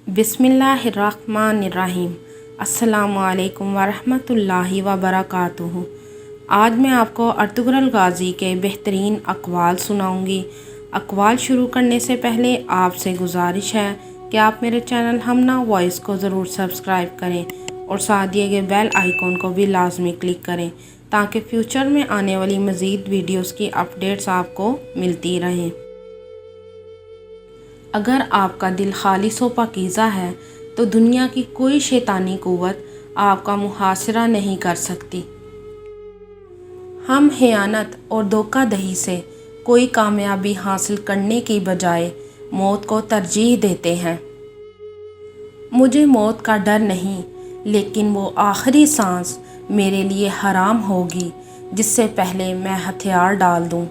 बिस्मिल्लाहिर्रहमानिर्रहीम। अस्सलामुअलैकुम वरहमतुल्लाहि वबरकातुहू। आज मैं आपको अर्तुगरुल गाज़ी के बेहतरीन अक़वाल सुनाऊंगी। अक़वाल शुरू करने से पहले आपसे गुजारिश है कि आप मेरे चैनल हमना वॉइस को ज़रूर सब्सक्राइब करें और साथ दिए गए बेल आइकॉन को भी लाजमी क्लिक करें ताकि फ्यूचर में आने वाली मज़ीद वीडियोस की अपडेट्स आपको मिलती रहें। अगर आपका दिल खालिस व पाकीज़ा है तो दुनिया की कोई शैतानी क़ुव्वत आपका मुहासरा नहीं कर सकती। हम खयानत और धोखाधड़ी से कोई कामयाबी हासिल करने की बजाय मौत को तरजीह देते हैं। मुझे मौत का डर नहीं, लेकिन वो आखिरी सांस मेरे लिए हराम होगी जिससे पहले मैं हथियार डाल दूं।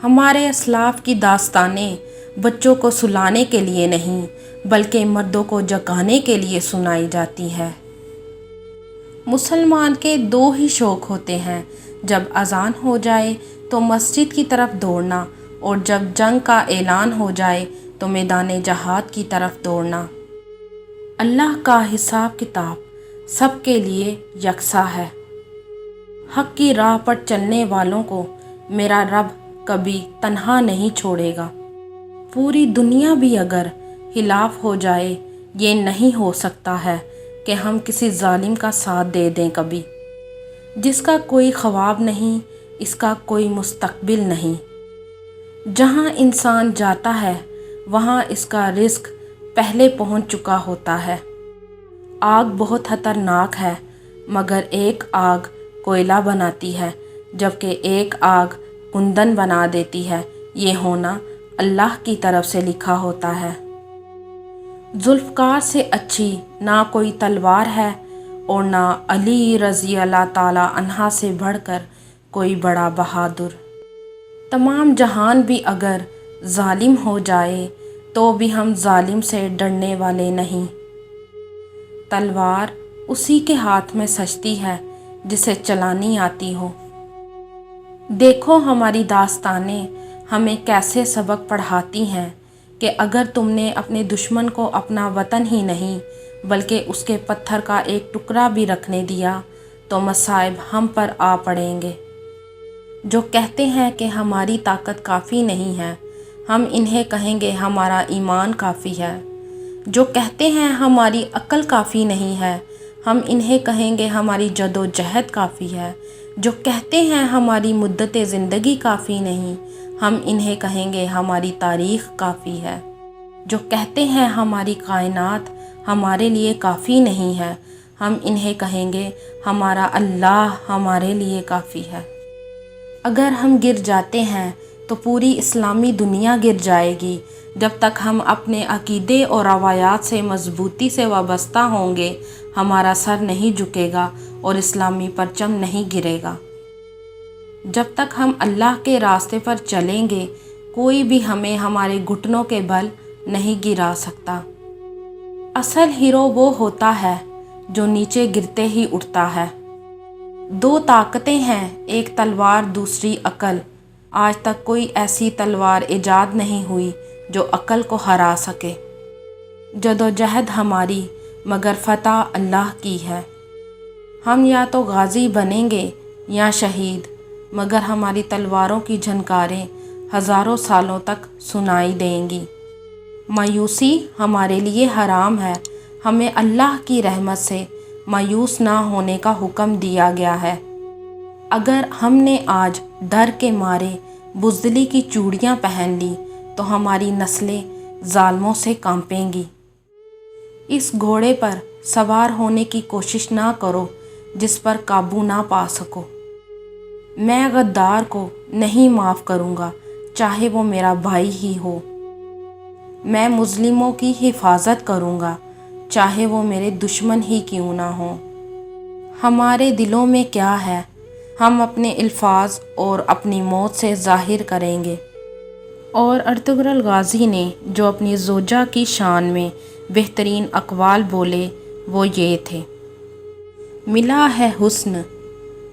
हमारे असलाफ की दास्तानें बच्चों को सुलाने के लिए नहीं बल्कि मर्दों को जगाने के लिए सुनाई जाती है। मुसलमान के दो ही शौक़ होते हैं, जब अज़ान हो जाए तो मस्जिद की तरफ दौड़ना और जब जंग का ऐलान हो जाए तो मैदान जहाद की तरफ दौड़ना। अल्लाह का हिसाब किताब सबके लिए यकसा है। हक़ की राह पर चलने वालों को मेरा रब कभी तन्हा नहीं छोड़ेगा। पूरी दुनिया भी अगर खिलाफ हो जाए, ये नहीं हो सकता है कि हम किसी जालिम का साथ दे दें कभी। जिसका कोई ख्वाब नहीं, इसका कोई मुस्तकबिल नहीं। जहाँ इंसान जाता है वहाँ इसका रिस्क पहले पहुँच चुका होता है। आग बहुत ख़तरनाक है, मगर एक आग कोयला बनाती है जबकि एक आग कुंदन बना देती है। ये होना अल्लाह की तरफ से लिखा होता है। जुल्फ़कार से अच्छी ना कोई तलवार है और ना अली रज़ी अल्लाह ताला अन्हा से बढ़कर कोई बड़ा बहादुर। तमाम जहान भी अगर जालिम हो जाए तो भी हम जालिम से डरने वाले नहीं। तलवार उसी के हाथ में सजती है जिसे चलानी आती हो। देखो हमारी दास्तानें हमें कैसे सबक पढ़ाती हैं कि अगर तुमने अपने दुश्मन को अपना वतन ही नहीं बल्कि उसके पत्थर का एक टुकड़ा भी रखने दिया तो मसाइब हम पर आ पड़ेंगे। जो कहते हैं कि हमारी ताकत काफ़ी नहीं है, हम इन्हें कहेंगे हमारा ईमान काफ़ी है। जो कहते हैं हमारी अक्ल काफ़ी नहीं है, हम इन्हें कहेंगे हमारी जदोजहद काफ़ी है। जो कहते हैं हमारी मुद्दत ज़िंदगी काफ़ी नहीं, हम इन्हें कहेंगे हमारी तारीख़ काफ़ी है। जो कहते हैं हमारी कायनात हमारे लिए काफ़ी नहीं है, हम इन्हें कहेंगे हमारा अल्लाह हमारे लिए काफ़ी है। अगर हम गिर जाते हैं तो पूरी इस्लामी दुनिया गिर जाएगी। जब तक हम अपने अकीदे और रवायात से मजबूती से वाबस्ता होंगे, हमारा सर नहीं झुकेगा और इस्लामी परचम नहीं गिरेगा। जब तक हम अल्लाह के रास्ते पर चलेंगे, कोई भी हमें हमारे घुटनों के बल नहीं गिरा सकता। असल हीरो वो होता है जो नीचे गिरते ही उठता है। दो ताकतें हैं, एक तलवार दूसरी अकल। आज तक कोई ऐसी तलवार इजाद नहीं हुई जो अकल को हरा सके। जदोजहद हमारी मगर फतह अल्लाह की है। हम या तो गाजी बनेंगे या शहीद, मगर हमारी तलवारों की झनकारें हज़ारों सालों तक सुनाई देंगी। मायूसी हमारे लिए हराम है। हमें अल्लाह की रहमत से मायूस ना होने का हुक्म दिया गया है। अगर हमने आज डर के मारे बुज़दिली की चूड़ियाँ पहन ली तो हमारी नस्लें ज़ालिमों से कांपेंगी। इस घोड़े पर सवार होने की कोशिश ना करो जिस पर काबू ना पा सको। मैं गद्दार को नहीं माफ़ करूँगा, चाहे वो मेरा भाई ही हो। मैं मुस्लिमों की हिफाजत करूँगा, चाहे वो मेरे दुश्मन ही क्यों ना हो। हमारे दिलों में क्या है, हम अपने अल्फाज और अपनी मौत से ज़ाहिर करेंगे। और अर्तुगरुल गाज़ी ने जो अपनी ज़ोजा की शान में बेहतरीन अक़वाल बोले वो ये थे। मिला है हुस्न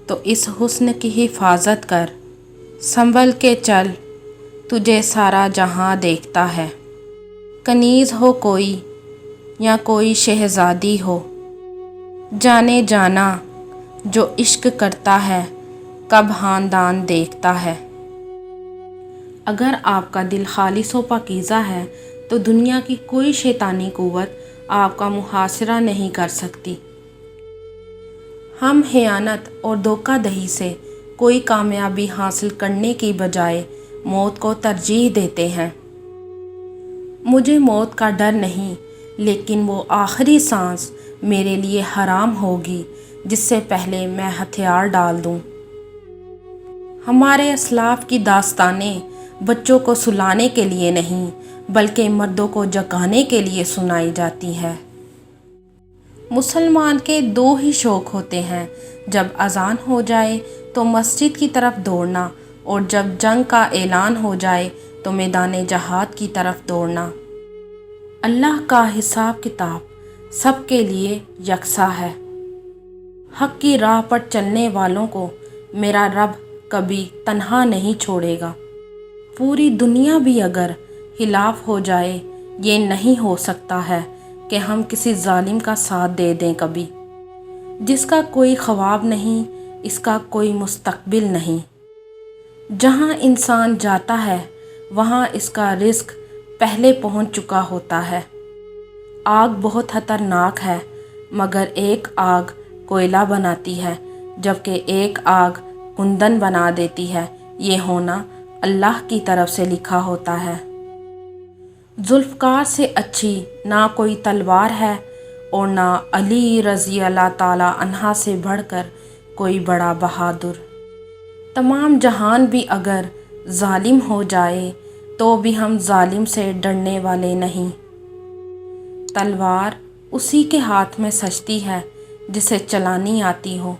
तो इस हुस्न की हिफाजत कर, संभल के चल तुझे सारा जहां देखता है। کنیز ہو کوئی یا کوئی شہزادی ہو، جانے جانا جو عشق کرتا ہے کب خاندان دیکھتا ہے۔ اگر آپ کا دل خالص و پاکیزہ ہے تو دنیا کی کوئی شیطانی قوت آپ کا محاصرہ نہیں کر سکتی۔ ہم خیانت اور دھوکہ دہی سے کوئی کامیابی حاصل کرنے کی بجائے موت کو ترجیح دیتے ہیں۔ مجھے موت کا ڈر نہیں، لیکن وہ آخری سانس میرے لیے حرام ہوگی جس سے پہلے میں ہتھیار ڈال دوں۔ ہمارے اسلاف کی داستانیں بچوں کو سلانے کے لیے نہیں بلکہ مردوں کو جگانے کے لیے سنائی جاتی ہے۔ مسلمان کے دو ہی شوق ہوتے ہیں، جب اذان ہو جائے تو مسجد کی طرف دوڑنا، اور جب جنگ کا اعلان ہو جائے تو میدان جہاد کی طرف دوڑنا۔ اللہ کا حساب کتاب سب کے لیے یکساں ہے۔ حق کی راہ پر چلنے والوں کو میرا رب کبھی تنہا نہیں چھوڑے گا۔ پوری دنیا بھی اگر خلاف ہو جائے، یہ نہیں ہو سکتا ہے کہ ہم کسی ظالم کا ساتھ دے دیں کبھی۔ جس کا کوئی خواب نہیں، اس کا کوئی مستقبل نہیں۔ جہاں انسان جاتا ہے وہاں اس کا رزق پہلے پہنچ چکا ہوتا ہے۔ آگ بہت خطرناک ہے، مگر ایک آگ کوئلہ بناتی ہے جبکہ ایک آگ کندن بنا دیتی ہے۔ یہ ہونا اللہ کی طرف سے لکھا ہوتا ہے۔ ذوالفقار سے اچھی نہ کوئی تلوار ہے اور نہ علی رضی اللہ تعالیٰ عنہ سے بڑھ کر کوئی بڑا بہادر۔ تمام جہان بھی اگر ظالم ہو جائے تو بھی ہم ظالم سے ڈرنے والے نہیں۔ تلوار اسی کے ہاتھ میں سجتی ہے جسے چلانی آتی ہو۔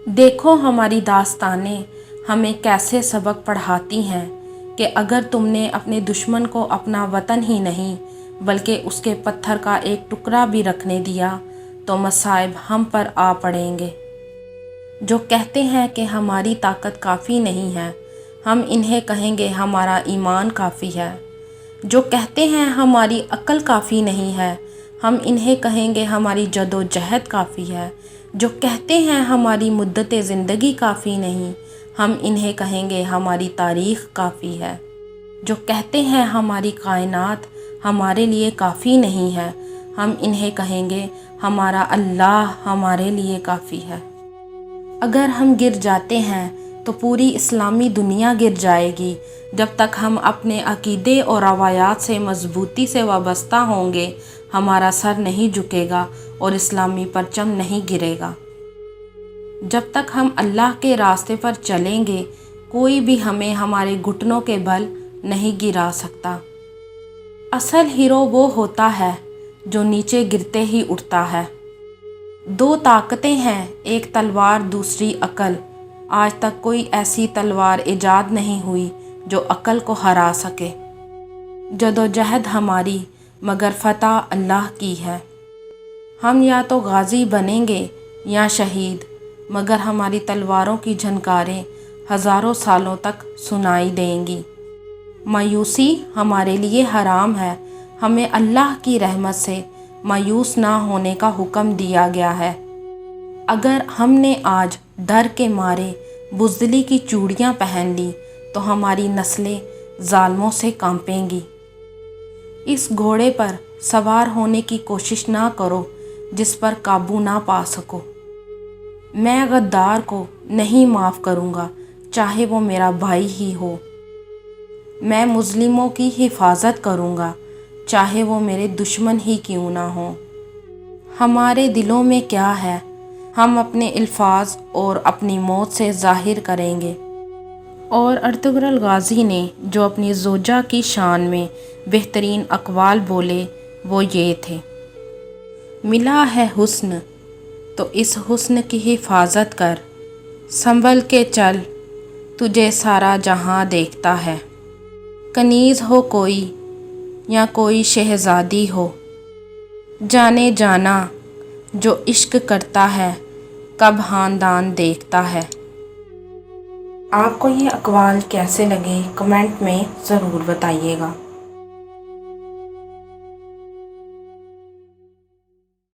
دیکھو ہماری داستانیں ہمیں کیسے سبق پڑھاتی ہیں کہ اگر تم نے اپنے دشمن کو اپنا وطن ہی نہیں بلکہ اس کے پتھر کا ایک ٹکڑا بھی رکھنے دیا تو مصائب ہم پر آ پڑیں گے۔ جو کہتے ہیں کہ ہماری طاقت کافی نہیں ہے، ہم انہیں کہیں گے ہمارا ایمان کافی ہے۔ جو کہتے ہیں ہماری عقل کافی نہیں ہے، ہم انہیں کہیں گے ہماری جد و جہد کافی ہے۔ جو کہتے ہیں ہماری مدت زندگی کافی نہیں، ہم انہیں کہیں گے ہماری تاریخ کافی ہے۔ جو کہتے ہیں ہماری کائنات ہمارے لیے کافی نہیں ہے، ہم انہیں کہیں گے ہمارا اللہ ہمارے لیے کافی ہے۔ اگر ہم گر جاتے ہیں تو پوری اسلامی دنیا گر جائے گی۔ جب تک ہم اپنے عقیدے اور روایات سے مضبوطی سے وابستہ ہوں گے، ہمارا سر نہیں جھکے گا اور اسلامی پرچم نہیں گرے گا۔ جب تک ہم اللہ کے راستے پر چلیں گے، کوئی بھی ہمیں ہمارے گھٹنوں کے بل نہیں گرا سکتا۔ اصل ہیرو وہ ہوتا ہے جو نیچے گرتے ہی اٹھتا ہے۔ دو طاقتیں ہیں، ایک تلوار دوسری عقل۔ آج تک کوئی ایسی تلوار ایجاد نہیں ہوئی جو عقل کو ہرا سکے۔ جدوجہد ہماری مگر فتح اللہ کی ہے۔ ہم یا تو غازی بنیں گے یا شہید، مگر ہماری تلواروں کی جھنکاریں ہزاروں سالوں تک سنائی دیں گی۔ مایوسی ہمارے لیے حرام ہے۔ ہمیں اللہ کی رحمت سے مایوس نہ ہونے کا حکم دیا گیا ہے۔ اگر ہم نے آج ڈر کے مارے بزدلی کی چوڑیاں پہن لی تو ہماری نسلیں ظالموں سے کانپیں گی۔ اس گھوڑے پر سوار ہونے کی کوشش نہ کرو جس پر قابو نہ پا سکو۔ میں غدار کو نہیں معاف کروں گا، چاہے وہ میرا بھائی ہی ہو۔ میں مظلوموں کی حفاظت کروں گا، چاہے وہ میرے دشمن ہی کیوں نہ ہوں۔ ہمارے دلوں میں کیا ہے، ہم اپنے الفاظ اور اپنی موت سے ظاہر کریں گے۔ اور ارطغرل غازی نے جو اپنی زوجہ کی شان میں بہترین اقوال بولے وہ یہ تھے: ملا ہے حسن تو اس حسن کی حفاظت کر، سنبھل کے چل تجھے سارا جہاں دیکھتا ہے۔ کنیز ہو کوئی یا کوئی شہزادی ہو، جانے جانا جو عشق کرتا ہے کب خاندان دیکھتا ہے۔ آپ کو یہ اقوال کیسے لگے کمنٹ میں ضرور بتائیے گا۔